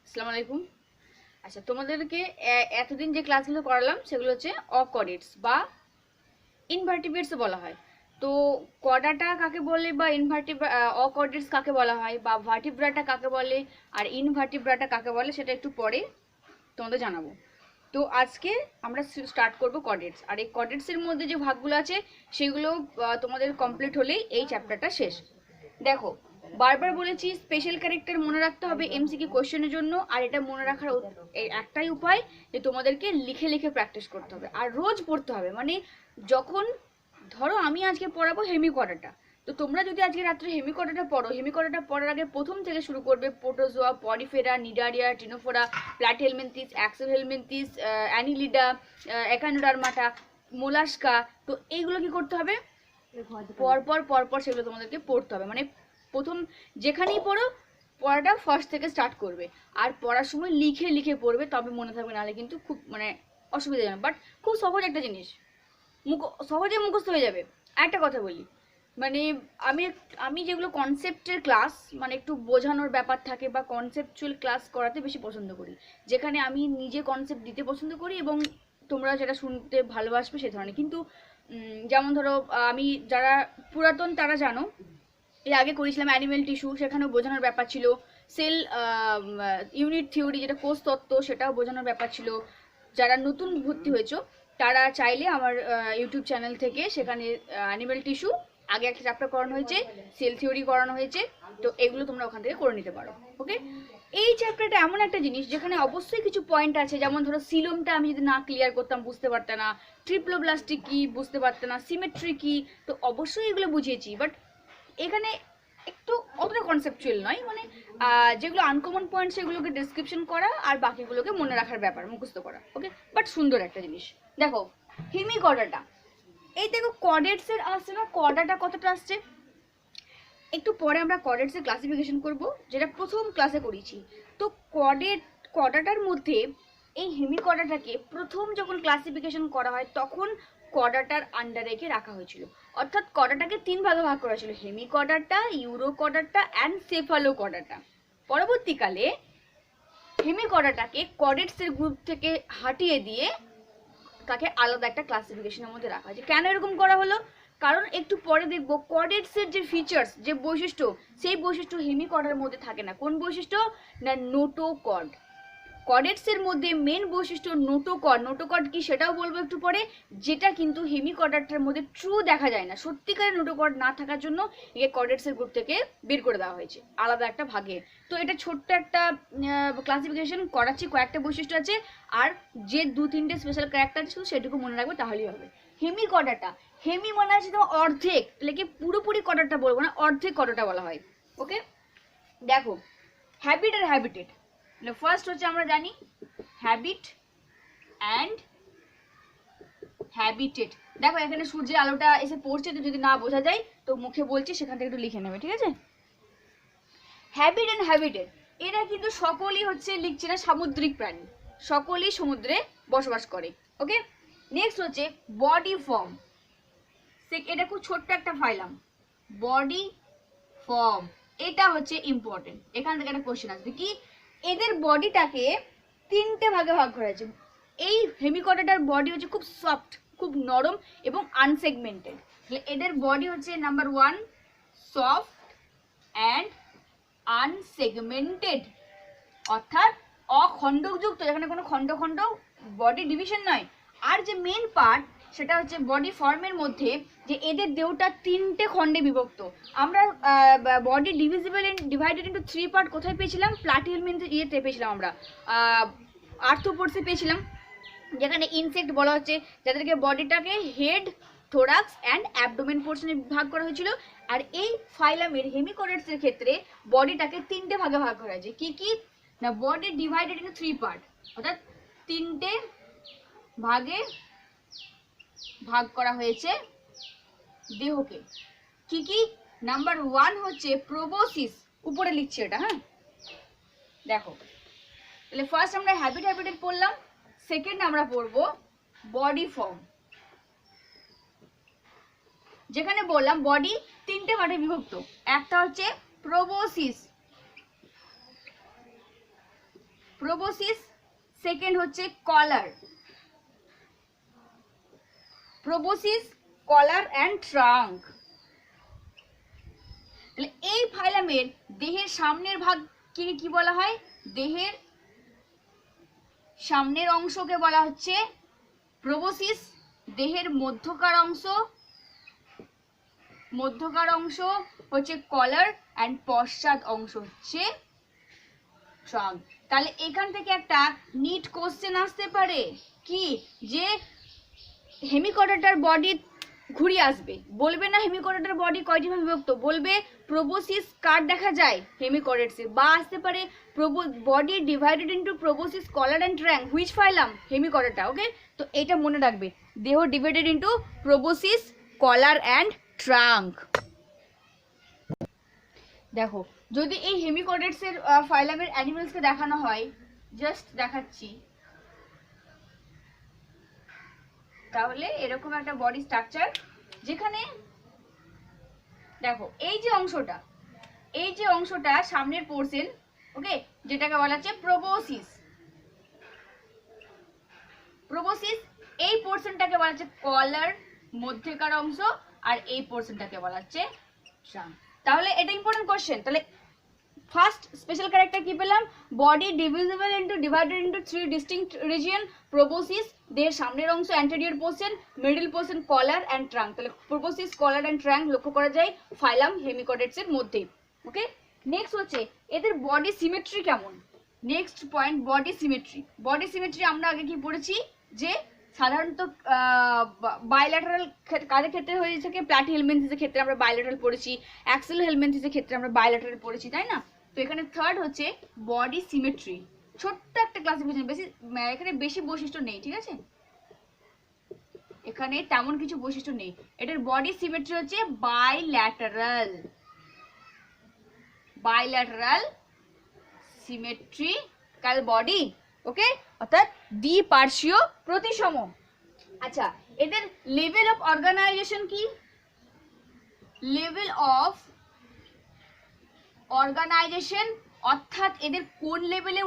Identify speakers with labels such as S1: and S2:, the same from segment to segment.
S1: আসসালামু আলাইকুম। আচ্ছা, তোমাদেরকে এতদিন যে ক্লাসগুলো করালাম সেগুলো হচ্ছে অকর্ডেটস বা ইনভার্টিব্রেটস বলা হয়। তো কর্ডাটা কাকে বলে বা অকর্ডেটস কাকে বলা হয় বা ভার্টিব্রাটা কাকে বলে আর ইনভার্টিব্রাটা কাকে বলে সেটা একটু পরে তোমাদের জানাবো। তো আজকে আমরা স্টার্ট করব কর্ডেটস, আর এই কর্ডেটসের মধ্যে যে ভাগগুলো আছে সেগুলো তোমাদের কমপ্লিট হলেই এই চ্যাপ্টারটা শেষ। দেখো, বারবার বলেছি স্পেশাল ক্যারেক্টার মনে রাখতে হবে এমসিকিউ কোশ্চেনের জন্য, আর এটা মনে রাখার একটাই উপায় যে তোমাদেরকে লিখে লিখে প্র্যাকটিস করতে হবে আর রোজ পড়তে হবে। মানে যখন ধরো আমি আজকে পড়াবো হেমিকর্ডাটা, তো তোমরা যদি আজকে রাত্রে হেমিকর্ডাটা পড়ো, হেমিকর্ডাটা পড়ার আগে প্রথম থেকে শুরু করবে protozoa, porifera, cnidaria, ctenophora, platyhelminthes, aschelminthes, annelida, echinodermata, mollusca. তো এইগুলো কি করতে হবে? পরপর পরপর সেগুলো তোমাদেরকে পড়তে হবে। মানে প্রথম যেখানেই পড়ো পড়াটা ফার্স্ট থেকে স্টার্ট করবে, আর পড়ার সময় লিখে লিখে পড়বে, তবে মনে থাকবে, নাহলে কিন্তু খুব মানে অসুবিধা যাবে। বাট খুব সহজ একটা জিনিস, সহজে মুখস্থ হয়ে যাবে। একটা কথা বলি, মানে আমি আমি যেগুলো কনসেপ্টের ক্লাস, মানে একটু বোঝানোর ব্যাপার থাকে বা কনসেপচুয়াল ক্লাস করাতে বেশি পছন্দ করি, যেখানে আমি নিজে কনসেপ্ট দিতে পছন্দ করি এবং তোমরা যেটা শুনতে ভালোবাসবে সে ধরনের। কিন্তু যেমন ধরো আমি যারা পুরাতন তারা জানো, এর আগে করেছিলাম অ্যানিমেল টিস্যু, সেখানেও বোঝানোর ব্যাপার ছিল। সেল ইউনিট থিওরি, যেটা কোষ তত্ত্ব, সেটাও বোঝানোর ব্যাপার ছিল। যারা নতুন ভর্তি হয়েছো তারা চাইলে আমার ইউটিউব চ্যানেল থেকে সেখানে অ্যানিমেল টিস্যু আগে একটা চ্যাপ্টার করানো হয়েছে, সেল থিওরি করানো হয়েছে, তো এগুলো তোমরা ওখান থেকে করে নিতে পারো। ওকে, এই চ্যাপ্টারটা এমন একটা জিনিস যেখানে অবশ্যই কিছু পয়েন্ট আছে, যেমন ধরো সিলোমটা আমি যদি না ক্লিয়ার করতাম বুঝতে পারতাম না, ট্রিপ্লোব্লাস্টিক কি বুঝতে পারতাম না, সিমেট্রি কি, তো অবশ্যই এগুলো বুঝিয়েছি। বাট এখানে একটু অতটা কনসেপচুয়াল নয়, মানে যেগুলো আনকমন পয়েন্ট সেগুলোকে ডেসক্রিপশন করা আর বাকিগুলোকে মনে রাখার ব্যাপার, মুখস্থ করা। ওকে, বাট সুন্দর একটা জিনিস। দেখো হেমিকর্ডাটা, এই দেখো কর্ডেটসের আসছে না, কর্ডাটা কতটা আসছে একটু পরে আমরা কর্ডেটসের ক্লাসিফিকেশন করব, যেটা প্রথম ক্লাসে করেছি। তো কর্ডাটার মধ্যে এই হেমিকর্ডাটাকে প্রথম যখন ক্লাসিফিকেশন করা হয় তখন কর্ডাটার আন্ডারে রেখে রাখা হয়েছিল। অর্থাৎ কর্ডাটাকে তিন ভাগে ভাগ করা ছিল, হেমিকর্ডাটা, ইউরোকর্ডাটা অ্যান্ড সেফালোকর্ডাটা। পরবর্তীকালে হেমিকর্ডাটাকে কর্ডেটসের গ্রুপ থেকে হাটিয়ে দিয়ে তাকে আলাদা একটা ক্লাসিফিকেশনের মধ্যে রাখা হয়েছে। কেন এরকম করা হলো? কারণ একটু পরে দেখবো কর্ডেটসের যে ফিচার্স, যে বৈশিষ্ট্য, সেই বৈশিষ্ট্য হেমিকর্ডের মধ্যে থাকে না। কোন বৈশিষ্ট্য? না নোটোকর্ড। কর্ডেটসের মধ্যে মেন বৈশিষ্ট্য নোটোকর্ড। নোটোকর্ড কি সেটাও বলবো একটু পরে, যেটা কিন্তু হেমিকর্ডারটার মধ্যে ট্রু দেখা যায় না। সত্যিকারের নোটোকর্ড না থাকার জন্য একে কর্ডেটসের গ্রুপ থেকে বের করে দেওয়া হয়েছে আলাদা একটা ভাগে। তো এটা ছোট্ট একটা ক্লাসিফিকেশন করাচ্ছি, কয়েকটা বৈশিষ্ট্য আছে, আর যে দু তিনটে স্পেশাল ক্যারেক্টার আছে সেটুকু মনে রাখবে তাহলেই হবে। হেমিকর্ডাটা, হেমি মনে আছে তোমার অর্ধেক, তাহলে কি পুরোপুরি কর্ডারটা বলবো না, অর্ধেক কর্ডারটা বলা হয়। ওকে, দেখো হ্যাবিট আর হ্যাবিটেট। ফার্স্ট হচ্ছে আমরা জানি হ্যাবিট অ্যান্ড হ্যাবিটেট। দেখো এখানে সূর্যের আলোটা এসে পড়ছে, তো যদি না বোঝা যায় তো মুখে বলছি, সেখান থেকে একটু লিখে নেবে, ঠিক আছে? হ্যাবিট অ্যান্ড হ্যাবিটেট, এরা কিন্তু সকলেই হচ্ছে লিখছে না সামুদ্রিক প্রাণী, সকলেই সমুদ্রে বসবাস করে। ওকে, নেক্সট হচ্ছে বডি ফর্ম। এটা খুব ছোট্ট একটা ফাইলাম, বডি ফর্ম, এটা হচ্ছে ইম্পর্টেন্ট। এখান থেকে একটা কোশ্চেন আসবে কি, এদের বডিটাকে তিনটে ভাগে ভাগ করা হয়েছে। এই হেমিকর্ডাটার বডি হচ্ছে খুব সফট, খুব নরম এবং আনসেগমেন্টেড। এদের বডি হচ্ছে নাম্বার ওয়ান সফট অ্যান্ড আনসেগমেন্টেড, অর্থাৎ অখণ্ডযুক্ত, যেখানে কোনো খণ্ড খণ্ড বডি ডিভিশন নয়। আর যে মেন পার্ট সেটা হচ্ছে বডি ফর্মের মধ্যে, যে এদের দেহটা তিনটে খণ্ডে বিভক্ত। আমরা body divided into three part কোথায় পেয়েছিলাম? প্লাটিহেলমিনথ ইয়েতে পেয়েছিলাম আমরা, আর্থ্রোপোডসে পেয়েছিলাম, যেখানে ইনসেক্ট বলা হচ্ছে, যাদেরকে বডিটাকে হেড, থোরাক্স অ্যান্ড অ্যাবডোমেন পোর্শনে ভাগ করা হয়েছিল। আর এই ফাইলামের হেমিকর্ডেটসের ক্ষেত্রে বডিটাকে তিনটে ভাগে ভাগ করা হয়েছে। কি কি না, body divided into three part, অর্থাৎ তিনটে ভাগে ভাগ করা হয়েছে দেহকে। কি কি? নাম্বার ওয়ান হচ্ছে প্রোবোসিস, উপরে লিখছি এটা, হ্যাঁ দেখো। তাহলে ফার্স্ট আমরা হ্যাবিটেট পড়লাম, সেকেন্ড আমরা পড়বো বডি ফর্ম, যেখানে বললাম বডি তিনটে পার্টে বিভক্ত। একটা হচ্ছে প্রোবোসিস, প্রোবোসিস, সেকেন্ড হচ্ছে কলার। Proboscis, collar and trunk. তাহলে এই ফাইলামের দেহের সামনের ভাগকে কি বলা হয়? দেহের সামনের অংশকে বলা হচ্ছে প্রোবোসিস, দেহের মধ্যকার অংশ হচ্ছে কলার অ্যান্ড পশ্চাৎ অংশ হচ্ছে ট্রাঙ্ক। তাহলে এখান থেকে একটা নিট কোশ্চেন আসতে পারে কি, যে হেমিকর্ডাটার বডি ঘুরিয়ে আসবে, বলবে না হেমিকর্ডাটার বডি কয়টি ভাবে বিভক্ত, বলবে প্রোবোসিস কার দেখা যায় হেমিকর্ডেটসে, বা আসতে পারে body divided into proboscis, collar and trunk, which phylum? Hemichordata. Okay, তো এটা মনে রাখবে, দেহ divided into proboscis, collar and trunk. দেখো যদি এই হেমিকর্ডেটসের ফাইলামের অ্যানিমেলসকে দেখানো হয়, জাস্ট দেখাচ্ছি, তাহলে এরকম একটা বডি স্ট্রাকচার, যেখানে দেখো এই যে অংশটা সামনের পোর্শন, ওকে, যেটাকে বলা হচ্ছে প্রোবোসিস। এই পোর্শনটাকে বলা হচ্ছে কলার, মধ্যেকার অংশ, আর এই পোর্শনটাকে বলা হচ্ছে ট্রাঙ্ক। তাহলে এটা ইম্পর্টেন্ট কোশ্চেন। তাহলে ফার্স্ট স্পেশাল ক্যারেক্টার কি পেলাম? Body divided into 3 distinct region. Proboscis, দেহের সামনের অংশ, anterior portion, middle portion, collar and trunk. তাহলে প্রোবোসিস, কলার অ্যান্ড ট্রাঙ্ক লক্ষ্য করা যায় ফাইলাম হেমিকর্ডেটসের মধ্যে। ওকে, নেক্সট হচ্ছে এদের বডি সিমেট্রি কেমন। নেক্সট পয়েন্ট, বডি সিমেট্রি আমরা আগে কি পড়েছি, যে সাধারণত বাইল্যাটারাল কাদের ক্ষেত্রে হয়ে থাকে, প্ল্যাটিহেলমিনথিসের ক্ষেত্রে আমরা বাইল্যাটারাল পড়েছি, অ্যাক্সিলো হেলমিনথিসের ক্ষেত্রে আমরা বাইল্যাটারাল পড়েছি, তাই না? তো এখানে থার্ড হচ্ছে বডি সিমেট্রি। ছোট্ট একটা ক্লাসিফিকেশন, এখানে বেশি বৈশিষ্ট্য নেই, ঠিক আছে, এখানে তেমন কিছু বৈশিষ্ট্য নেই। এটার বডি সিমেট্রি হচ্ছে বাইল্যাটারাল সিমেট্রিক্যাল বডি। ওকে, অর্থাৎ দ্বিপার্শ্বীয় প্রতিসম। আচ্ছা, এদের লেভেল অফ অর্গানাইজেশন কি? লেভেল অফ অর্গানাইজেশন অর্থাৎ এদের কোন লেভেলে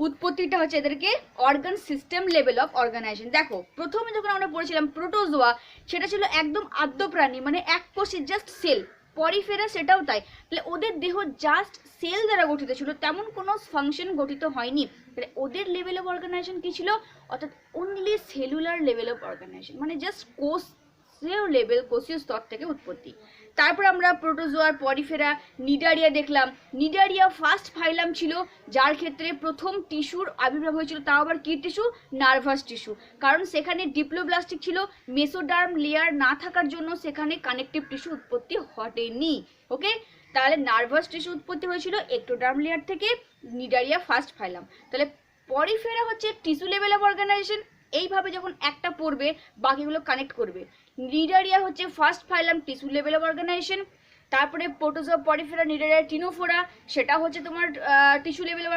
S1: উৎপত্তিটা হচ্ছে এদেরকে organ system level of organisation. দেখো প্রথমে যখন আমরা পড়েছিলাম প্রোটোজোয়া, সেটা ছিল একদম আদ্য প্রাণী, মানে এক কোষে জাস্ট সেল। পরিফেরা সেটাও তাই। তাহলে ওদের দেহ জাস্ট সেল দ্বারা গঠিত ছিল, তেমন কোনো ফাংশন গঠিত হয়নি। তাহলে ওদের লেভেল অফ অর্গানাইজেশন কি ছিল? অর্থাৎ only cellular level of organisation, মানে জাস্ট কোষীয় স্তর থেকে উৎপত্তি। তারপর আমরা প্রোটোজোয়ার, পরিফেরা, নিডারিয়া দেখলাম। নিডারিয়া ফার্স্ট ফাইলাম ছিল, যার ক্ষেত্রে প্রথম টিস্যুর আবির্ভাব হয়েছিল, তাও আবার কি টিস্যু? Nervous tissue. কারণ সেখানে ডিপ্লোব্লাস্টিক ছিল, মেসোডার্ম লেয়ার না থাকার জন্য সেখানে কানেকটিভ টিস্যু উৎপত্তি ঘটেনি। ওকে, তাহলে নার্ভাস টিস্যু উৎপত্তি হয়েছিল এক্টোডার্ম লেয়ার থেকে, নিডারিয়া ফার্স্ট ফাইলাম। তাহলে পরিফেরা হচ্ছে টিস্যু লেভেল অফ অর্গানাইজেশন। এইভাবে যখন একটা পড়বে বাকিগুলো কানেক্ট করবে। নিডারিয়া হচ্ছে first phylum, tissue level of organisation. তারপরে প্রোটোজোয়া, পরিফেরা, নিডারিয়া, টিনোফোরা, সেটা হচ্ছে তোমার tissue level of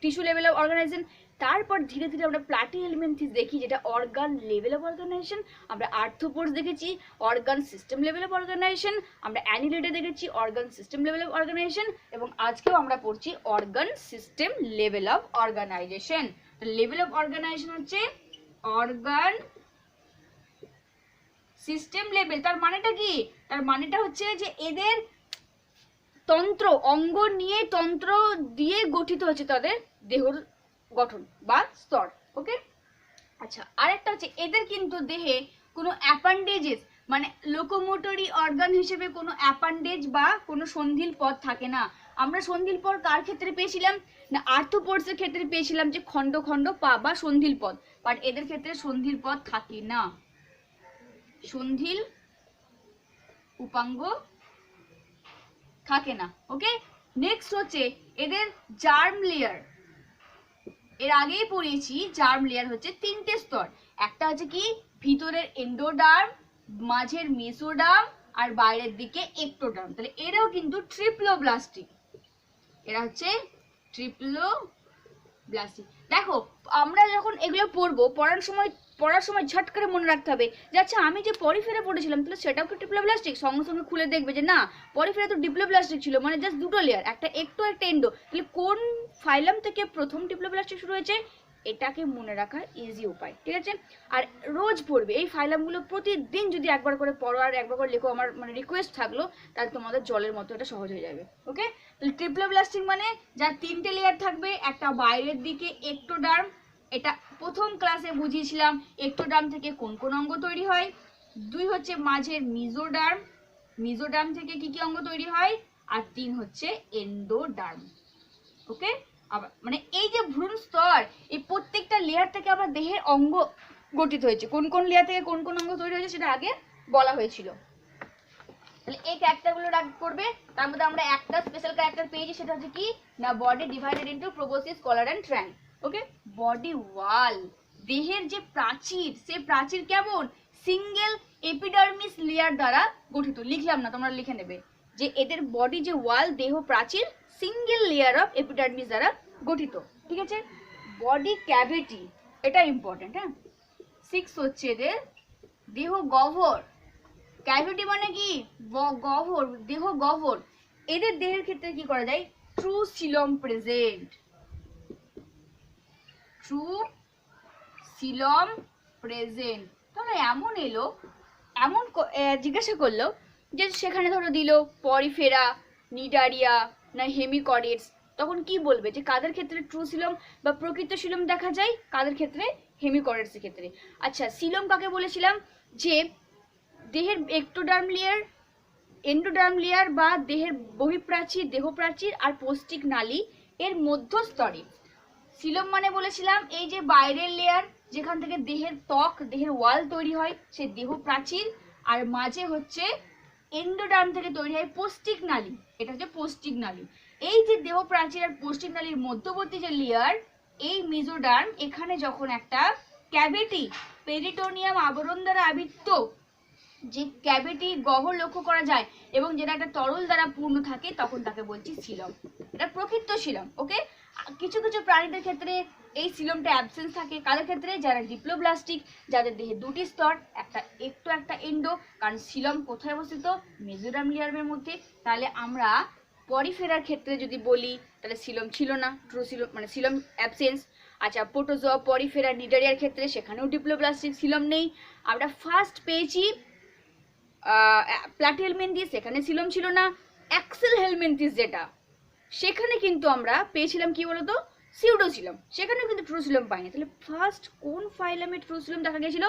S1: tissue level of organisation. তারপর ধীরে ধীরে আমরা প্ল্যাটিহেলমিনথিস দেখি, যেটা অর্গান লেভেল অফ অর্গানাইজেশন। আমরা আর্থ্রোপোডস দেখেছি organ system level of organisation. আমরা অ্যানিলিডে দেখেছি organ system level of organisation. এবং আজকেও আমরা পড়ছি organ system level of organisation. Level of organisation হচ্ছে অর্গান সিস্টেম লেভেল। তার মানেটা কি? তার মানেটা হচ্ছে যে এদের তন্ত্র, অঙ্গ নিয়ে, তন্ত্র দিয়ে গঠিত হচ্ছে তাদের দেহর গঠন বা স্তর। ওকে, আচ্ছা, আরেকটা হচ্ছে এদের কিন্তু দেহে কোনো অ্যাপেন্ডেজেস, মানে লোকোমোটরি অর্গান হিসেবে কোনো অ্যাপেন্ডেজ বা কোনো সন্ধিল পদ থাকে না। আমরা সন্ধিল পদ কার ক্ষেত্রে পেয়েছিলাম? না, আর্থ্রোপোডসের ক্ষেত্রে পেয়েছিলাম, যে খণ্ড খণ্ড পা বা সন্ধিল পদ। বাট এদের ক্ষেত্রে সন্ধিল পদ থাকে না, সন্ধিল উপাঙ্গ থাকে না। ওকে, নেক্সট হচ্ছে এদের জার্ম লেয়ার। এর আগেই পড়িয়েছি জার্ম লেয়ার হচ্ছে 3টে স্তর। একটা হচ্ছে কি ভিতরের এন্ডোডার্ম, মাঝের মেসোডার্ম, আর বাইরের দিকে এক্টোডার্ম। তাহলে এরাও কিন্তু ট্রিপ্লোব্লাস্টিক, এরা হচ্ছে ট্রিপ্লোব্লাস্টিক। দেখো আমরা যখন এগুলো পড়বো, পড়ার সময় পড়ার সময় ঝট করে মনে রাখতে হবে যে আচ্ছা আমি যে পরিফেরা পড়েছিলাম তাহলে সেটাও কি ডিপ্লোব্লাস্টিক, সঙ্গে সঙ্গে খুলে দেখবে যে না পরিফেরা তো ডিপ্লোব্লাস্টিক ছিল, মানে জাস্ট দুটো লেয়ার, একটা একটো একটা এন্ডো, তাহলে কোন ফাইলাম থেকে প্রথম ডিপ্লোব্লাস্টিক শুরু হয়েছে এটাকে মনে রাখার ইজি উপায়, ঠিক আছে। আর রোজ পড়বে এই ফাইলামগুলো, প্রতিদিন যদি একবার করে পড়ো আর একবার করে লেখো, আমার মানে রিকোয়েস্ট থাকলো, তাহলে তোমাদের জলের মতো এটা সহজ হয়ে যাবে। ওকে, তাহলে ট্রিপ্লোব্লাস্টিক মানে যার তিনটে লেয়ার থাকবে, একটা বাইরের দিকে এক্টোডার্ম, এটা প্রথম ক্লাসে বুঝিয়েছিলাম এক্টোডার্ম থেকে কোন কোন অঙ্গ তৈরি হয়, দুই হচ্ছে মাঝের মিজোডার্ম, মিজোডার্ম থেকে কি কি অঙ্গ তৈরি হয়, আর তিন হচ্ছে এন্ডোডার্ম। ওকে, আবার মানে এই যে ভ্রূণ স্তর, এই প্রত্যেকটা লেয়ার থেকে আবার দেহের অঙ্গ গঠিত হয়েছে, কোন কোন লেয়ার থেকে কোন কোন অঙ্গ তৈরি হয়েছে সেটা আগে বলা হয়েছিল। তাহলে এই ক্যারেক্টারগুলো রাখ করবে, তার মধ্যে আমরা একটা স্পেশাল ক্যারেক্টার পেয়েছি, সেটা হচ্ছে কি না body divided into proboscis, collar and trunk. Okay, body wall, দেহের যে প্রাচীর, সে প্রাচীর কেমন, সিঙ্গেল এপিডার্মিস লেয়ার দ্বারা গঠিত। লিখলাম না, তোমরা লিখে নেবে যে এদের বডি যে ওয়াল, দেহ প্রাচীর সিঙ্গেল লেয়ার অফ এপিডার্মিস দ্বারা গঠিত, ঠিক আছে। বডি ক্যাভিটি, এটা ইম্পর্টেন্ট, হ্যাঁ। 6 হচ্ছে এদের দেহ গহ্বর, ক্যাভিটি মানে কি গহ্বর, দেহ গহ্বর। এদের দেহের ক্ষেত্রে কি করা যায়, true Silam present, true Silam present. তাহলে এমন এলো, এমন জিজ্ঞাসা করলো যে সেখানে ধরো দিল পরিফেরা, নিডারিয়া না হেমিকর্ডেটস, তখন কি বলবে যে কাদের ক্ষেত্রে ট্রু সিলম বা প্রকৃত সিলম দেখা যায়, কাদের ক্ষেত্রে হেমিকর্ডেটস এর ক্ষেত্রে। আচ্ছা, সিলম কাকে বলেছিলাম, যে দেহের এক্টোডার্ম লেয়ার, এন্ডোডার্ম লেয়ার বা দেহের বহিঃপ্রাচীর, দেহপ্রাচীর আর পৌষ্টিক নালী এর মধ্যস্তরে। সিলম মানে বলেছিলাম এই যে বাইরের লেয়ার, যেখান থেকে দেহের ত্বক, দেহের ওয়াল তৈরি হয়, সে দেহ প্রাচীর, আর মাঝে হচ্ছে এন্ডোডার্ম থেকে তৈরি হয় পৌষ্টিক নালী, এটা হচ্ছে পৌষ্টিক নালী। এই যে দেহ প্রাচীর আর পৌষ্টিক নালীর মধ্যবর্তী যে লেয়ার, এই মেজোডার্ম, এখানে যখন একটা ক্যাভিটি, পেরিটোনিয়াম আবরণ দ্বারা আবৃত যে ক্যাভিটি গহ্বর লক্ষ্য করা যায় এবং যেটা একটা তরল দ্বারা পূর্ণ থাকে, তখন তাকে বলছি সিলম, এটা প্রকৃত সিলম। ওকে, কিছু কিছু প্রাণীদের ক্ষেত্রে এই সিলমটা অ্যাবসেন্স থাকে, কাদের ক্ষেত্রে, যারা ডিপ্লোব্লাস্টিক, যাদের দেহে দুটি স্তর, একটা একটো একটা এন্ডো, কারণ সিলম কোথায় অবস্থিত, মেজোডার্ম লেয়ারের মধ্যে। তাহলে আমরা পরিফেরার ক্ষেত্রে যদি বলি তাহলে সিলম ছিল না, ট্রু সিলম মানে সিলম অ্যাবসেন্স। আচ্ছা, প্রোটোজোয়া, পরিফেরা, নিডারিয়ার ক্ষেত্রে সেখানেও ডিপ্লোব্লাস্টিক, সিলম নেই। আমরা ফার্স্ট পেয়েছি প্লাটিহেলমিনথিস, সেখানে সিলম ছিল না। অ্যাক্সেল হেলমিনথিস যেটা, সেখানে কিন্তু আমরা পেয়েছিলাম কি বলতো, সিউডোসিলম, সেখানেও কিন্তু ট্রুসিলম পাইনি। তাহলে ফার্স্ট কোন ফাইলামে ট্রুসিলম দেখা গেছিল,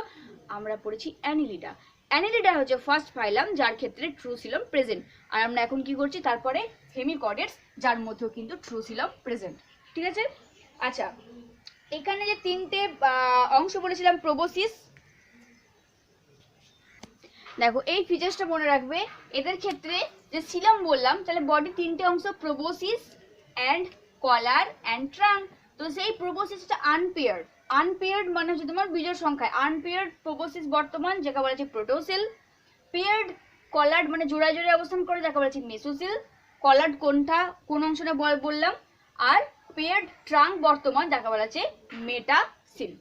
S1: আমরা পড়েছি অ্যানিলিডা। অ্যানিলিডা হচ্ছে ফার্স্ট ফাইলাম যার ক্ষেত্রে ট্রুসিলম প্রেজেন্ট। আর আমরা এখন কি করছি, তারপরে হেমিকর্ডেটস, যার মধ্যেও কিন্তু ট্রুসিলম প্রেজেন্ট, ঠিক আছে। আচ্ছা, এখানে যে তিনটে অংশ বলেছিলাম, প্রোবোসিস, দেখো এই ফিচার্সটা মনে রাখবে, এদের ক্ষেত্রে যে সিলম বললাম, তাহলে বডি তিনটে অংশ, proboscis and collar and trunk. তো সেই প্রোবোসিসটা আনপেয়ার্ড, আনপেয়ার্ড মানে হচ্ছে তোমার বিজোড় সংখ্যায়, আনপেয়ার্ড প্রোবোসিস বর্তমান, যাকে বলা হচ্ছে প্রোটোসিল। পেয়ার্ড কলার্ড মানে জোড়ায় জোড়ায় অবস্থান করে, যাকে বলা হচ্ছে মেসোসিল। কলার্ড কোনটা, কোন অংশটা বললাম। আর পেয়ার্ড ট্রাঙ্ক বর্তমান, যাকে বলা হচ্ছে মেটাসিল,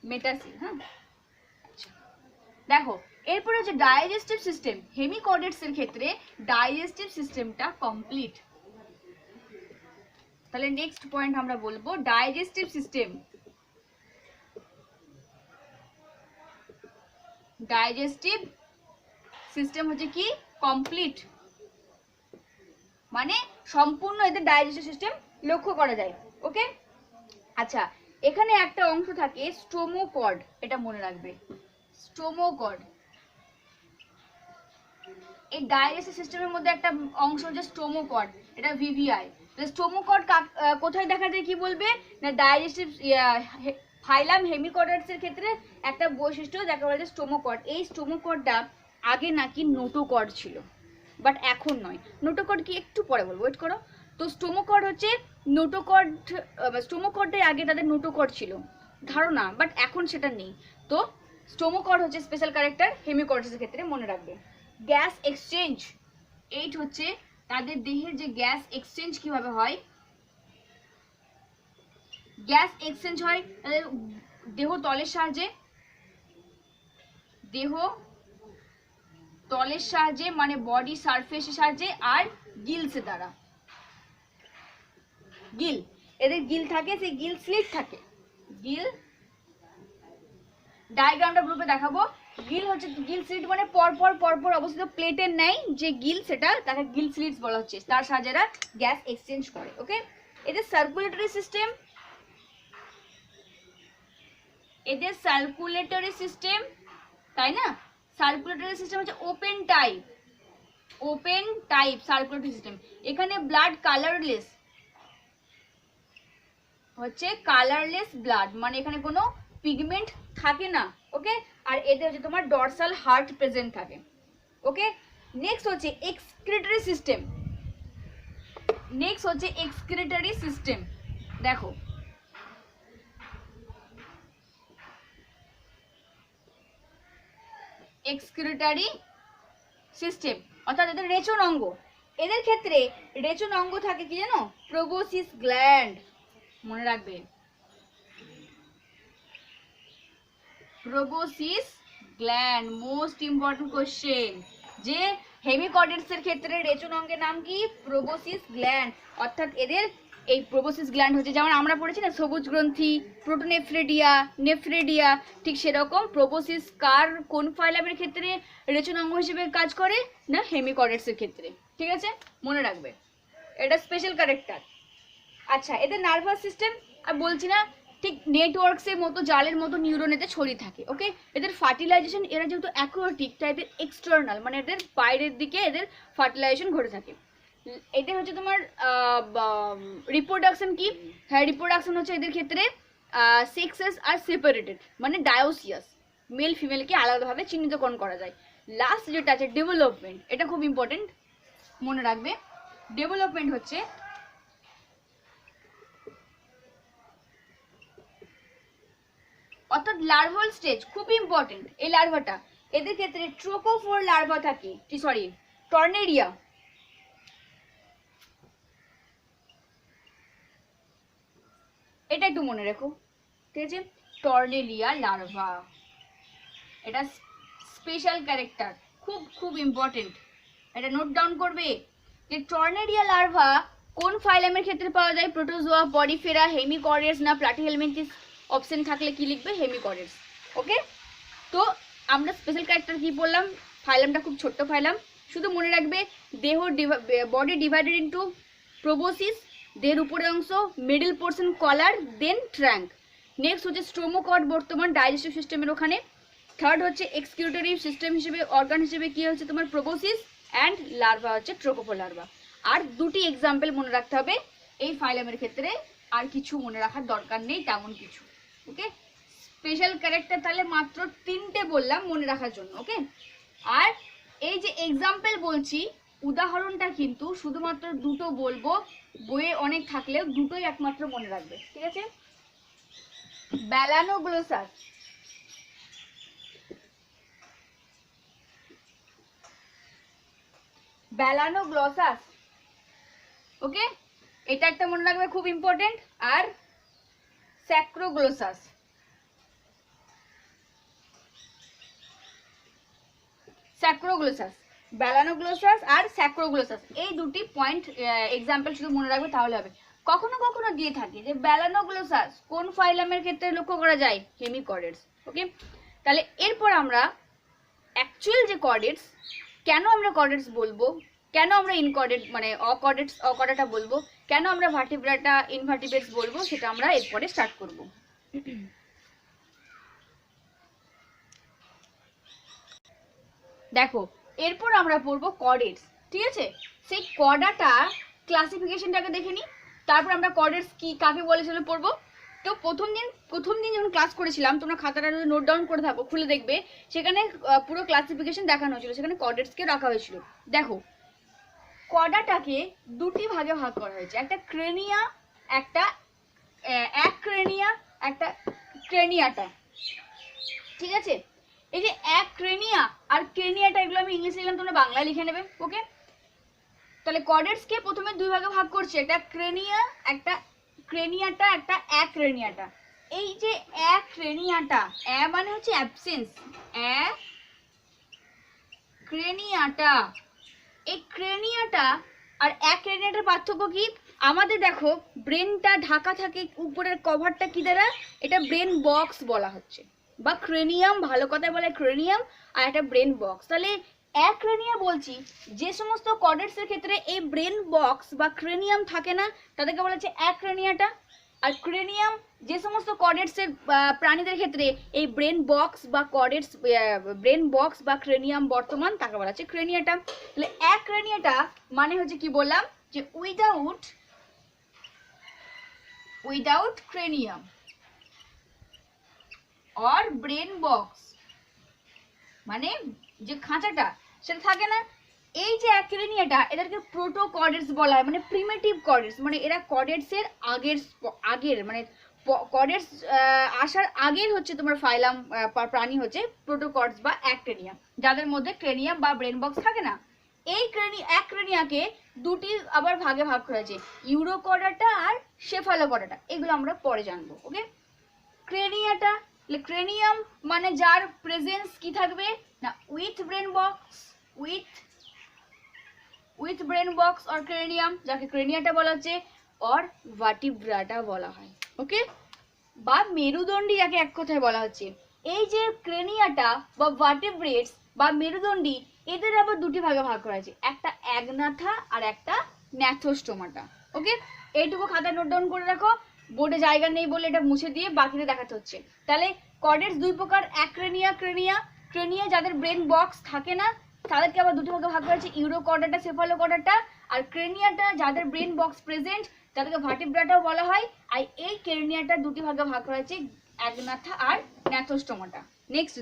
S1: মেটাসিল, হ্যাঁ। আচ্ছা, দেখো এরপরে হচ্ছে ডাইজেস্টিভ সিস্টেম। হেমিকর্ডেটস এর ক্ষেত্রে ডাইজেস্টিভ সিস্টেমটা কমপ্লিট। তাহলে নেক্সট পয়েন্ট আমরা বলবো ডাইজেস্টিভ সিস্টেম। ডাইজেস্টিভ সিস্টেম হচ্ছে কি, কমপ্লিট, মানে সম্পূর্ণ এদের ডাইজেস্টিভ সিস্টেম লক্ষ্য করা যায়। ওকে, আচ্ছা, এখানে একটা অংশ থাকে স্টোমোকর্ড, এটা মনে রাখবে, স্টোমোকর্ড। এই ডাইজেস্টিভ সিস্টেমের মধ্যে একটা অংশ হচ্ছে স্টোমোকর্ড, এটা ভিভিআই। স্টোমোকর্ড কোথায় দেখা যায় কি বলবে না, ডাইজেস্টিভ ফাইলাম হেমিকর্ডেটস এর ক্ষেত্রে একটা বৈশিষ্ট্য, যাকে বলা যায় স্টোমোকর্ড। এই স্টোমোকর্ডটা আগে নাকি নোটোকর্ড ছিল, বাট এখন নয়। নোটোকর্ড কি একটু পরে বলবো, ওয়েট করো। তো স্টোমোকর্ড হচ্ছে নোটোকর্ড, স্টোমোকর্ডের আগে তাদের নোটোকর্ড ছিল ধারণা, বাট এখন সেটা নেই। তো স্টোমোকর্ড হচ্ছে স্পেশাল ক্যারেক্টার হেমিকর্ডেটসের ক্ষেত্রে, মনে রাখবে। গ্যাস এক্সচেঞ্জ, এইট হচ্ছে তাদের দেহের যে গ্যাস এক্সচেঞ্জ কিভাবে হয়, গ্যাস এক্সচেঞ্জ হয় তাদের দেহ তলের সাহায্যে, দেহ তলের সাহায্যে মানে বডি সারফেসের সাহায্যে, আর গিলসের দ্বারা। গিল, এদের গিল থাকে, সেই গিল স্লিট থাকে। গিল ডায়াগ্রামটা গ্রুপে দেখাবো। গিল হচ্ছে, গিল স্লিট মানে পরপর পরপর অবস্থিত প্লেটের ন্যায় যে গিল, সেটা তাকে গিল স্লিটস বলা হচ্ছে। তার সাহায্যে এরা গ্যাস এক্সচেঞ্জ করে। ওকে, এদের সার্কুলেটরি সিস্টেম, এদের সার্কুলেটরি সিস্টেম, তাই না? সার্কুলেটরি সিস্টেম হচ্ছে open type, open type circulatory system. এখানে ব্লাড কালারলেস, হচ্ছে কালারলেস ব্লাড, মানে এখানে কোনো পিগমেন্ট থাকে না। ওকে, আর এদের হচ্ছে তোমার ডরসাল হার্ট প্রেজেন্ট থাকে। ওকে, নেক্সট হচ্ছে এক্সক্রিটরি সিস্টেম। নেক্সট হচ্ছে এক্সক্রিটরি সিস্টেম। দেখো এক্সক্রিটরি সিস্টেম অর্থাৎ এদের রেচন অঙ্গ। এদের ক্ষেত্রে রেচন অঙ্গ থাকে কি জানো? প্রোবোসিস গ্ল্যান্ড, মনে রাখবে, proboscis gland. Most important question, যে হেমিকর্ডেটস এর ক্ষেত্রে রেচন অঙ্গের নাম কি? Proboscis gland. অর্থাৎ এদের এই প্রোবোসিস গ্ল্যান্ড হচ্ছে, যেমন আমরা পড়েছি না সবুজ গ্রন্থি, প্রোটোনেফ্রেডিয়া, নেফ্রেডিয়া, ঠিক সেরকম প্রোবোসিস কার কোন ফাইলামের ক্ষেত্রে রেচন অঙ্গ হিসেবে কাজ করে? না হেমিকর্ডেটস এর ক্ষেত্রে। ঠিক আছে, মনে রাখবে, এটা স্পেশাল ক্যারেক্টার। আচ্ছা, এদের নার্ভাস সিস্টেম আর বলছি না, ঠিক নেটওয়ার্কসের মতো, জালের মতো নিউরন এতে ছড়িয়ে থাকে। ওকে, এদের ফার্টিলাইজেশন, এরা যেহেতু অ্যাকোয়াটিক তাই এদের এক্সটার্নাল, মানে এদের বাইরের দিকে এদের ফার্টিলাইজেশন ঘটে থাকে। এদের হচ্ছে তোমার রিপ্রোডাকশন কি? হ্যাঁ, রিপ্রোডাকশন হচ্ছে এদের ক্ষেত্রে সেক্সেস আর সেপারেটেড, মানে ডায়োসিয়াস, মেল ফিমেলকে আলাদাভাবে চিহ্নিতকরণ করা যায়। লাস্ট যেটা আছে ডেভেলপমেন্ট, এটা খুব ইম্পর্টেন্ট, মনে রাখবে। ডেভেলপমেন্ট হচ্ছে অর্থাৎ লার্ভাল স্টেজ, খুব ইম্পর্টেন্ট এই লার্ভাটা। এদের ক্ষেত্রে ট্রোকোফোর লার্ভা থাকে, সরি টর্নেরিয়া, এটা একটু মনে রেখো, ঠিক আছে? টর্নেলিয়া লার্ভা, এটা স্পেশাল ক্যারেক্টার, খুব খুব ইম্পর্টেন্ট, এটা নোট ডাউন করবে। যে টর্নেরিয়া লার্ভা কোন ফাইলামের ক্ষেত্রে পাওয়া যায়? প্রোটোজোয়া, পরিফেরা, হেমিকর্ডেটস না প্লাটিহেলমিনথিস? অপশন থাকলে কি লিখবে? হেমিকর্ডেটস। ওকে, তো আমরা স্পেশাল ক্যারেক্টার কি বললাম? ফাইলামটা খুব ছোট্ট ফাইলাম, শুধু মনে রাখবে দেহ বডি ডিভাইডেড ইনটু প্রোবোসিস, দেহের উপরের অংশ, মিডল পোর্শন কলার, দেন ট্র্যাঙ্ক। নেক্সট হচ্ছে স্ট্রোমোকড, বর্তমান ডাইজেস্টিভ সিস্টেমের ওখানে। থার্ড হচ্ছে এক্সকিউটরি সিস্টেম হিসেবে, অর্গান হিসেবে কি হচ্ছে তোমার? প্রোবোসিস, অ্যান্ড লার্ভা হচ্ছে ট্রোকোফোর লার্ভা। আর দুটি এক্সাম্পল মনে রাখতে হবে এই ফাইলামের ক্ষেত্রে, আর কিছু মনে রাখার দরকার নেই তেমন কিছু। ওকে, স্পেশাল ক্যারেক্টার তাহলে মাত্র 3টে বললাম মনে রাখার জন্য। ওকে, আর এই যে এক্সাম্পল বলছি, উদাহরণটা কিন্তু শুধুমাত্র 2টো বলবো, বইয়ে অনেক থাকলেও 2টোই একমাত্র মনে রাখবে। ঠিক আছে, ব্যালানোগ্লোসাস, ব্যালানোগ্লোসাস। ওকে, এটা একটা মনে রাখবে, খুব ইম্পর্টেন্ট। আর স্যাক্রোগ্লোসাস, স্যাক্রোগ্লোসাস, ব্যালানোগ্লোসাস আর স্যাক্রোগ্লোসাস, এই দুটি পয়েন্ট এক্সাম্পল শুধু মনে রাখবে তাহলে হবে। কখনো কখনো দিয়ে থাকে যে ব্যালানোগ্লোসাস কোন ফাইলামের ক্ষেত্রে লক্ষ্য করা যায়? হেমিকর্ডেটস। ওকে, তাহলে এরপর আমরা অ্যাকচুয়াল যে কর্ডেটস, কেন আমরা কর্ডেটস বলবো, কেন আমরা ইনকর্ডেট মানে অকর্ডেটস অকর্ডাটা বলবো, কেন আমরা ভার্টিব্রাটা ইনভার্টিব্রেটস বলবো, সেটা আমরা এরপরে স্টার্ট করব। দেখো, এরপর আমরা পড়বো কর্ডেটস। ঠিক আছে, সেই কর্ডাটা ক্লাসিফিকেশনটাকে দেখে নিই, তারপর আমরা কর্ডেটস কি কাকে বলে সেটা পড়বো। তো প্রথম দিন যখন ক্লাস করেছিলাম, তোমরা খাতাটা যদি নোট ডাউন করে থাকো, খুলে দেখবে সেখানে পুরো ক্লাসিফিকেশন দেখানো হয়েছিল, সেখানে কর্ডেটসকে রাখা হয়েছিল। দেখো, কর্ডাটাকে দুটি ভাগে ভাগ করা হয়েছে, একটা ক্রেনিয়া, একটা অ্যাক্রেনিয়া, একটা ক্রেনিয়াটা। ঠিক আছে, এই যে অ্যাক্রেনিয়া আর ক্রেনিয়াটা, এগুলো আমি ইংলিশে লিখলাম, তোমরা বাংলায় লিখে নেবে। ওকে, তাহলে কর্ডেটসকে প্রথমে দুই ভাগে ভাগ করছে, একটা ক্রেনিয়া, একটা ক্রেনিয়াটা, একটা অ্যাক্রেনিয়াটা। এই যে অ্যাক্রেনিয়াটা, মানে হচ্ছে অ্যাবসেন্স, ক্রেনিয়াটা। এই ক্রেনিয়াটা আর অ্যাক্রেনিয়াটার পার্থক্য কি? আমাদের দেখো ব্রেনটা ঢাকা থাকে, উপরের কভারটা কি দ্বারা? এটা ব্রেন বক্স বলা হচ্ছে, বা ক্রেনিয়াম, ভালো কথায় বলে ক্রেনিয়াম, আর একটা ব্রেন বক্স। তাহলে অ্যাক্রেনিয়া বলছি যে সমস্ত কর্ডেটসের ক্ষেত্রে এই ব্রেন বক্স বা ক্রেনিয়াম থাকে না, তাদেরকে বলা হচ্ছে অ্যাক্রেনিয়াটা। আর ক্রেনিয়াম যে সমস্ত কর্ডেটসের প্রাণীদের ক্ষেত্রে এই ব্রেন বক্স বা কর্ডেটস, ব্রেন বক্স বা ক্রেনিয়াম বর্তমান, তাকে বলা হচ্ছে ক্রেনিয়াটা। তাহলে অ্যাক্রেনিয়াটা মানে হচ্ছে কি বললাম, যে without cranium or brain box, মানে যে খাঁচাটা সেটা থাকে না। এই যে অ্যাক্রেনিয়াটা, এদেরকে প্রোটোকর্ডেটস বলা হয়, মানে প্রিমিটিভ কর্ডেটস, মানে এরা কর্ডেটসের আগের মানে কর্ডেটস আসার আগের হচ্ছে তোমার ফাইলাম প্রাণী হচ্ছে প্রোটোকর্ডস বা অ্যাক্রেনিয়া, যাদের মধ্যে ক্রেনিয়াম বা ব্রেন বক্স থাকে না। এই অ্যাক্রেনিয়াকে দুটি আবার ভাগে ভাগ করা হয়েছে, ইউরোকর্ডাটা আর সেফালোকর্ডাটা। এগুলো আমরা পরে জানবো। ওকে, ক্রেনিয়াটা, ক্রেনিয়াম মানে যার প্রেজেন্স কি থাকবে না, with brain box or cranium, যাকে ক্রেনিয়াটা বলা হচ্ছে, অর ভার্টিব্রাটা বলা হয়। ওকে, বা মেরুদণ্ডী, যাকে এক কথায় বলা হচ্ছে। এই যে ক্রেনিয়াটা বা ভার্টিব্রেটস বা মেরুদণ্ডী, এদের আবার দুটি ভাগে ভাগ করা হয়েছে, একটা অ্যাগনাথা আর একটা ন্যাথোস্টোমাটা। ওকে, এইটুকু খাতা নোট ডাউন করে রাখো, বোর্ডে জায়গা নেই বলে এটা মুছে দিয়ে বাকিটা দেখাতে হচ্ছে। তাহলে কর্ডেটস দুই প্রকার, অ্যাক্রেনিয়া, ক্রেনিয়া যাদের ব্রেন বক্স থাকে না, তাদেরকে আবার দুটি ভাগে ভাগ করা হয়েছে, ইউরোকর্ডাটা, সেফালোকর্ডাটা। আর ক্রেনিয়াটা যাদের ব্রেন বক্স প্রেজেন্ট, তাদেরকে ভার্টিব্রাটাও বলা হয়। আর এই ক্রেনিয়াটা দুটি ভাগে ভাগ করা হয়েছে, অ্যাগনাথা আর ন্যাথোস্টোমাটা। নেক্সট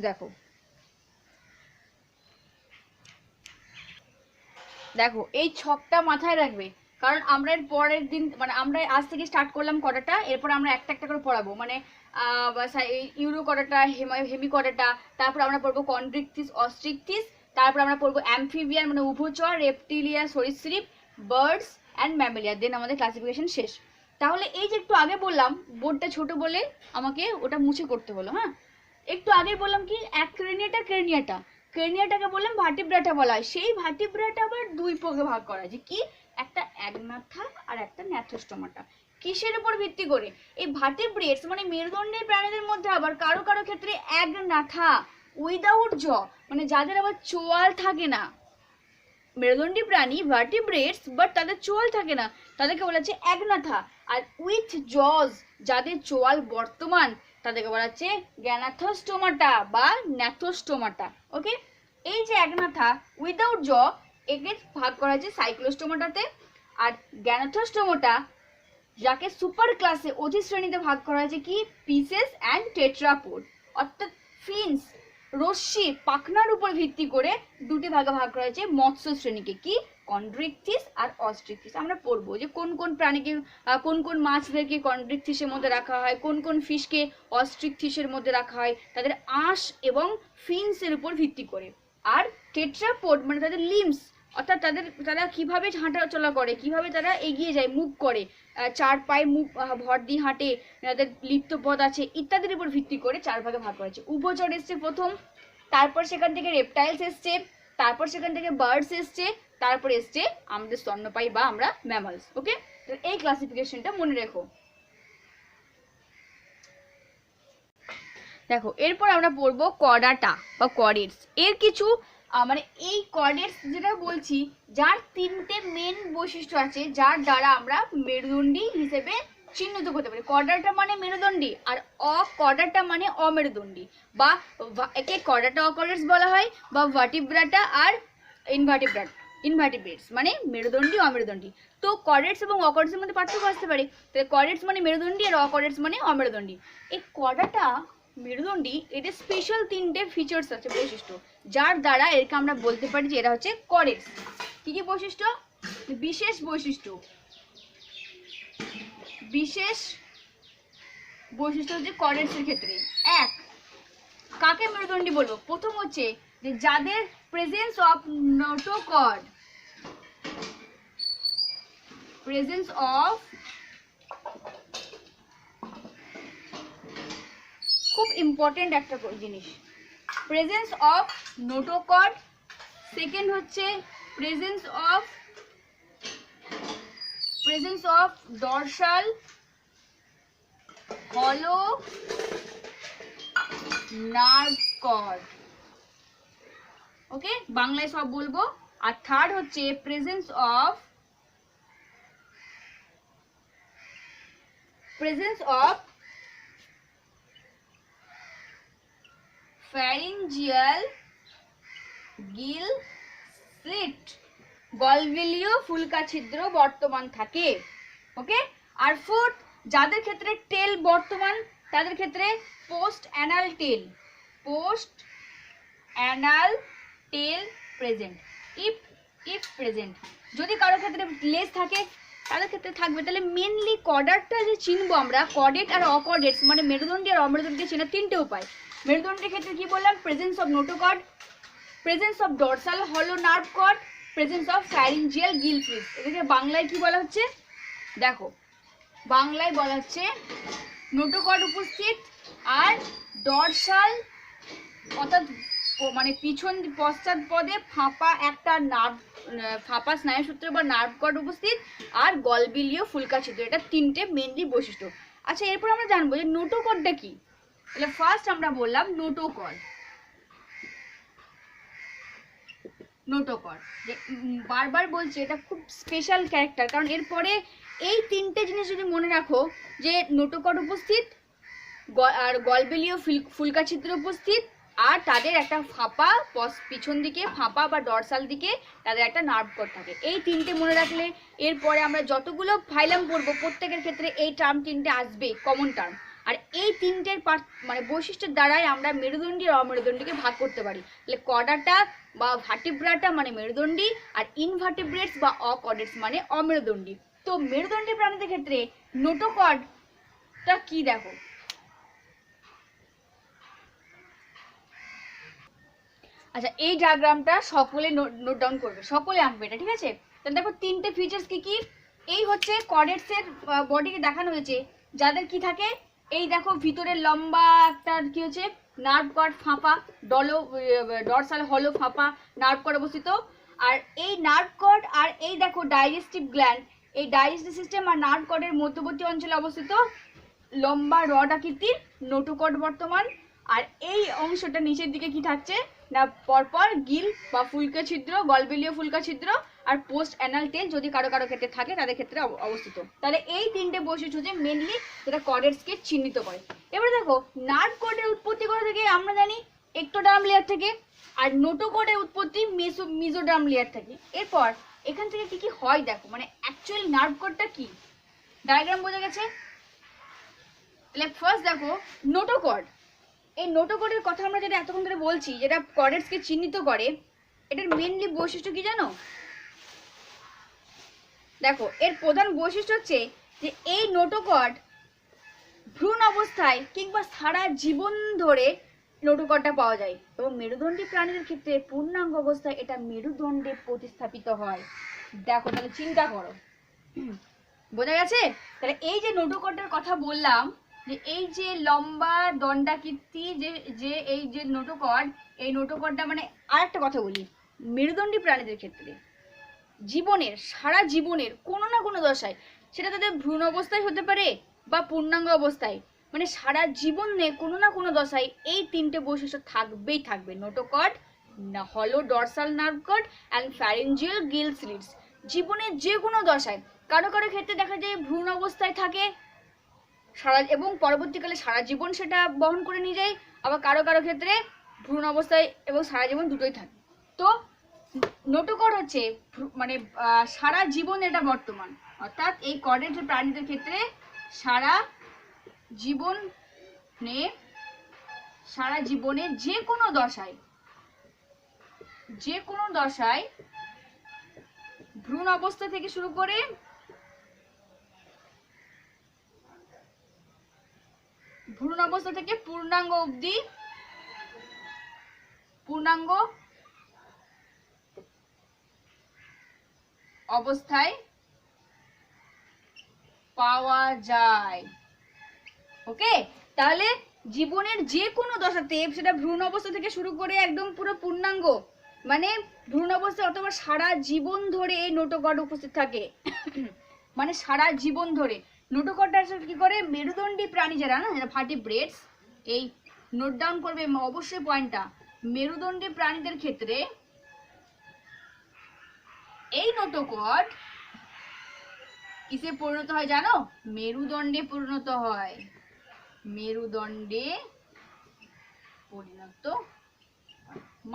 S1: দেখো এই ছকটা মাথায় রাখবে, কারণ আমরা এর পরের দিন, মানে আমরা আজ থেকে স্টার্ট করলাম কর্ডাটা, এরপর আমরা একটা একটা করে পড়াবো, মানে ইউরোকর্ডাটা, হেমিকর্ডাটা, তারপর আমরা পড়বো কন্ড্রিকথিস, অস্ট্রিকথিস, তারপর আমরা পড়বো অ্যামফিবিয়ান মানে উভচর, রেপটিলিয়া, সরীসৃপ, বার্ডস অ্যান্ড ম্যামেলিয়া, দেন আমাদের ক্লাসিফিকেশন শেষ। তাহলে এই যে একটু আগে বললাম, বোর্ডটা ছোট বলে আমাকে ওটা মুছে করতে হলো। হ্যাঁ, একটু আগে বললাম কি, ক্রেনিয়াটাকে বললাম ভার্টিব্রাটা বলা হয়। সেই ভার্টিব্রাটা আবার দুই ভাগে ভাগ করা আছে, কি, একটা অ্যাগনাথা আর একটা ন্যাথোস্টোমাটা। কিসের উপর ভিত্তি করে? এই ভার্টিব্রেটস মানে মেরুদণ্ডের প্রাণীদের মধ্যে আবার কারো কারো ক্ষেত্রে অ্যাগনাথা উইদাউট জ, মানে যাদের আবার চোয়াল থাকে না, মেরুদণ্ডী প্রাণী ভার্টিব্রেটস, বাট তাদের চোয়াল থাকে না, তাদেরকে বলা হচ্ছে অ্যাগনাথা। আর উইথ জজ, যাদের চোয়াল বর্তমান, তাদেরকে বলা হচ্ছে গ্যানাথোস্টোমাটা বা ন্যাথোস্টোমাটা। ওকে, এই যে অ্যাগনাথা উইদাউট জ, একে ভাগ করা হয়েছে সাইক্লোস্টোমাটাতে। আর গ্যানাথোস্টোমাটা, যাকে সুপার ক্লাসে অধিশ্রেণীতে ভাগ করা হয়েছে কি, পিসেস অ্যান্ড টেট্রাপোড, অর্থাৎ ফিন্স, রশ্মি, পাখনার উপর ভিত্তি করে দুটি ভাগে ভাগ করা হয়েছে মৎস্য শ্রেণীকে, কি, কন্ড্রিকথিস আর অস্ট্রিকথিস। আমরা পড়বো যে কোন কোন প্রাণীকে, কোন কোন মাছদেরকে কন্ড্রিকথিসের মধ্যে রাখা হয়, কোন কোন ফিশকে অস্ট্রিকথিসের মধ্যে রাখা হয়, তাদের আঁশ এবং ফিন্সের উপর ভিত্তি করে। আর টেট্রাপোড মানে তাদের লিম্স, অর্থাৎ তারা কিভাবে হাঁটা চলা করে, কিভাবে তারা এগিয়ে যায়, মুভ করে, চার পায়ে মুখ ভর দিয়ে হাঁটে, তাদের লিপ্ত পথ আছে ইত্যাদির উপর ভিত্তি করে চার ভাগে ভাগ করেছে। উভচর এসছে প্রথম, তারপর সেখান থেকে রেপটাইলস এসছে, তারপর সেখান থেকে বার্ডস এসছে, তারপর এসছে আমাদের স্তন্যপায়ী বা আমরা ম্যামালস। ওকে, তো এই ক্লাসিফিকেশনটা মনে রেখো। দেখো এরপর আমরা পড়বো কর্ডাটা বা কর্ডেটস। এর কিছু মানে এই কর্ডেটস যেটা বলছি, যার তিনটে মেন বৈশিষ্ট্য আছে, যার দ্বারা আমরা মেরুদণ্ডী হিসেবে চিহ্নিত করতে পারি। কর্ডাটা মানে মেরুদণ্ডী, আর অকর্ডাটা মানে অমেরুদণ্ডী, বা একে কর্ডাটা অকর্ডেটস বলা হয়, বা ভার্টিব্রাটা আর ইনভার্টিব্রেটস মানে মেরুদণ্ডী অমেরুদণ্ডী। তো কর্ডেটস এবং অকর্ডেটসের মধ্যে পার্থক্য আসতে পারে। তাহলে কর্ডেটস মানে মেরুদণ্ডী আর অকর্ডেটস মানে অমেরুদণ্ডী। এই কর্ডাটা মেরুদণ্ডী, এদের স্পেশাল তিনটে ফিচার্স আছে, বৈশিষ্ট্য, যার দ্বারা এরকে আমরা বলতে পারি যে এরা হচ্ছে কর্ডেটস। কি কি বৈশিষ্ট্য? বিশেষ বৈশিষ্ট্য হচ্ছে কর্ডেটসের ক্ষেত্রে। এক, কাকে মেরুদণ্ডী বলবো? প্রথম হচ্ছে যে যাদের প্রেজেন্স অফ নোটোকর্ড, খুব ইম্পর্টেন্ট একটা জিনিস, প্রেজেন্স অফ নোটোকর্ড সেকেন্ড হচ্ছে presence of dorsal hollow nerve cord. ওকে, বাংলায় সব বলবো। আর থার্ড হচ্ছে presence of pharyngeal gill slit, গলবিলীয় ফুলকা ছিদ্র বর্তমান থাকে। ওকে, আর ফোর্থ, যাদের ক্ষেত্রে টেল বর্তমান তাদের ক্ষেত্রে post anal tail present, if present. যদি কারোর ক্ষেত্রে লেস থাকে তাদের ক্ষেত্রে থাকবে। তাহলে মেনলি কর্ডারটা যে চিনবো আমরা, কর্ডেট আর অকর্ডেটস মানে মেরুদণ্ডী আর অমেরুদণ্ডী চেনার তিনটে উপায়। মেরুদণ্ডের ক্ষেত্রে কি বললাম? Presence of notochord, presence of dorsal hollow nerve cord, presence of pharyngeal gill slits. এটাকে বাংলায় কি বলা হচ্ছে দেখো, বাংলায় বলা হচ্ছে নোটোকর্ড উপস্থিত আর ডরসাল অর্থাৎ মানে পিছন পশ্চাৎ পদে ফাঁপা একটা ফাঁপা স্নায়ুসূত্র বা নার্ভ কর্ড উপস্থিত আর গলবিলীয় ফুলকা ছিদ্র। এটা তিনটে মেনলি বৈশিষ্ট্য। আচ্ছা, এরপর আমরা জানবো যে নোটোকর্ডটা কি। তাহলে ফার্স্ট আমরা বললাম নোটোকর্ড যে বারবার বলছি এটা খুব স্পেশাল ক্যারেক্টার, কারণ এরপরে এই তিনটে জিনিস যদি মনে রাখো যে নোটোকর্ড উপস্থিত আর গলবিলীয় ফুলকা ছিদ্র উপস্থিত আর তাদের একটা ফাঁপা পিছন দিকে ফাঁপা বা ডরসাল দিকে তাদের একটা নার্ভ কর্ড থাকে, এই তিনটে মনে রাখলে এরপরে আমরা যতগুলো ফাইলাম পড়বো প্রত্যেকের ক্ষেত্রে এই টার্ম তিনটে আসবেই, কমন টার্ম। আর এই তিনটের মানে বৈশিষ্ট্যের দ্বারাই আমরা মেরুদণ্ডী আর অমেরুদণ্ডীকে ভাগ করতে পারি। তাহলে কর্ডাটা বা ভার্টিব্রাটা মানে মেরুদণ্ডী আর ইনভার্টিব্রেটস বা অকর্ডেটস মানে অমেরুদণ্ডী। তো মেরুদণ্ডী প্রাণীদের ক্ষেত্রে নোটোকর্ডটা কি দেখো, আচ্ছা এই ডায়াগ্রামটা সকলে নোট ডাউন করবে, সকলে আঁকবে এটা, ঠিক আছে? তাহলে দেখো তিনটে ফিচার্স কি কি। এই হচ্ছে কর্ডেটসের বডিকে দেখানো হয়েছে, যাদের কি থাকে এই দেখো ভিতরে লম্বা একটা কি হচ্ছে নার্ভ কর্ড ফাঁপা, ডরসাল হলো ফাঁপা নার্ভ কর্ড অবস্থিত। আর এই নার্ভ কর্ড আর এই দেখো ডাইজেস্টিভ গ্ল্যান্ড, এই ডাইজেস্টিভ সিস্টেম আর নার্ভ কর্ডের মধ্যবর্তী অঞ্চলে অবস্থিত লম্বা রড আকৃতির নোটোকর্ড বর্তমান। আর এই অংশটা নিচের দিকে কি থাকছে না পরপর গিল বা ফুলকা ছিদ্র, গলবিলীয় ফুলকা ছিদ্র আর পোস্ট অ্যানাল টেল যদি কারো কারো ক্ষেত্রে থাকে তাদের ক্ষেত্রে অবস্থিত। তাহলে এই তিনটে বৈশিষ্ট্য হচ্ছে মেনলি যেটা কর্ডেটসকে চিহ্নিত করে। এবারে দেখো নার্ভ কর্ডের উৎপত্তি কোথা থেকে আমরা জানি, এক্টোডার্ম লেয়ার থেকে, আর নোটোকর্ডের উৎপত্তি মেসোডার্ম লেয়ার থেকে। এরপর এখান থেকে কি কি হয় দেখো, মানে অ্যাকচুয়াল নার্ভ কর্ডটা কি, ডায়াগ্রাম বোঝা গেছে? তাহলে ফার্স্ট দেখো নোটোকর্ড, এই নোটোকর্ডের কথা আমরা যেটা এতক্ষণ ধরে বলছি যেটা কর্ডেটসকে চিহ্নিত করে, এটার মেনলি বৈশিষ্ট্য কি জানো? দেখো এর প্রধান বৈশিষ্ট্য হচ্ছে যে এই নোটোকর্ড ভ্রূণ অবস্থায় কিংবা সারা জীবন ধরে নোটোকর্ডটা পাওয়া যায় এবং মেরুদণ্ডী প্রাণীদের ক্ষেত্রে পূর্ণাঙ্গ অবস্থায় এটা মেরুদণ্ডে প্রতিস্থাপিত হয়। দেখো তাহলে চিন্তা করো, বোঝা গেছে? তাহলে এই যে নোটোকর্ডের কথা বললাম, যে এই যে লম্বা দণ্ডাকৃতি যে এই যে নোটোকর্ড, এই নোটোকর্ডটা মানে আরেকটা কথা বলি, মেরুদণ্ডী প্রাণীদের ক্ষেত্রে জীবনের সারা জীবনের কোনো না কোনো দশায়, সেটা তাদের ভ্রূণ অবস্থায় হতে পারে বা পূর্ণাঙ্গ অবস্থায়, মানে সারা জীবনে কোনো না কোনো দশায় এই তিনটে বৈশিষ্ট্য থাকবেই থাকবে, notochord, hollow dorsal nerve cord and pharyngeal gill slits. জীবনের যে কোনো দশায়, কারো কারো ক্ষেত্রে দেখা যায় ভ্রূণ অবস্থায় থাকে সারা এবং পরবর্তীকালে সারা জীবন সেটা বহন করে নিয়ে যায়, আবার কারো কারো ক্ষেত্রে ভ্রূণ অবস্থায় এবং সারা জীবন দুটোই থাকে। তো নোটোকর্ড হচ্ছে মানে সারা জীবন এটা বর্তমান, অর্থাৎ এই কর্ডেট প্রাণীদের ক্ষেত্রে সারা জীবনে যে কোনো দশায় ভ্রূণ অবস্থা থেকে শুরু করে পূর্ণাঙ্গ অবধি অবস্থায় পাওয়া যায়। ওকে, তাহলে জীবনের যে কোনো দশাতে, সেটা ভ্রূণ অবস্থা থেকে শুরু করে একদম পুরো পূর্ণাঙ্গ মানে ভ্রূণ অবস্থায় অথবা সারা জীবন ধরে এই নোটোকর্ড উপস্থিত থাকে। মানে সারা জীবন ধরে নোটোকর্ডটা কি করে, মেরুদণ্ডী প্রাণী যারা না, যারা ভার্টিব্রেটস, এই নোট ডাউন করবে অবশ্যই পয়েন্টটা, মেরুদণ্ডী প্রাণীদের ক্ষেত্রে এই নোটোকর্ড কিসে পরিণত হয় জানো? মেরুদণ্ডে পরিণত হয়। মেরুদণ্ডে পরিণত।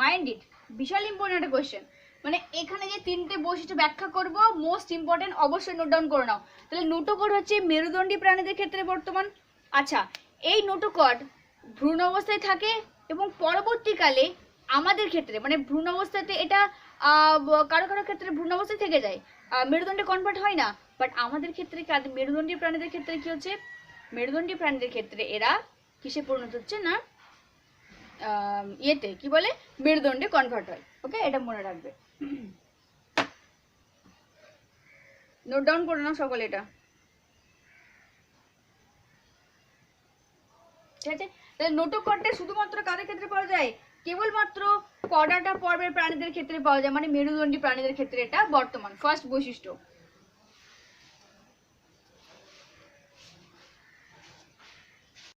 S1: মাইন্ড ইট, বিশাল ইম্পর্টেন্ট একটা কোয়েশ্চেন। মানে এখানে যে তিনটে বৈশিষ্ট্য ব্যাখ্যা করব, মোস্ট ইম্পর্টেন্ট, অবশ্যই নোট ডাউন করে নাও। তাহলে নোটোকর্ড হচ্ছে মেরুদণ্ডী প্রাণীদের ক্ষেত্রে বর্তমান। আচ্ছা, এই নোটোকর্ড ভ্রূণ অবস্থায় থাকে এবং পরবর্তীকালে আমাদের ক্ষেত্রে, মানে ভ্রূণ অবস্থাতে এটা কারো কারো ক্ষেত্রে ভ্রূণ অবস্থায় থেকে যায়, মেরুদণ্ডে কনভার্ট হয় না। বাট আমাদের ক্ষেত্রে মেরুদণ্ডী প্রাণীদের ক্ষেত্রে কি হচ্ছে, মেরুদণ্ডী প্রাণীদের ক্ষেত্রে এরা কিসে পরিণত হচ্ছে না, ইয়েতে কি বলে, মেরুদণ্ডে কনভার্ট হয়। ওকে, এটা মনে রাখবে, নোট ডাউন করে নাও সকলে এটা, ঠিক আছে? তাহলে নোটোকর্ডটা শুধুমাত্র কাদের ক্ষেত্রে পাওয়া যায়? কেবলমাত্র কর্ডাটা পর্বের প্রাণীদের ক্ষেত্রে পাওয়া যায়, মানে মেরুদণ্ডী প্রাণীদের ক্ষেত্রে এটা বর্তমান ফার্স্ট বৈশিষ্ট্য।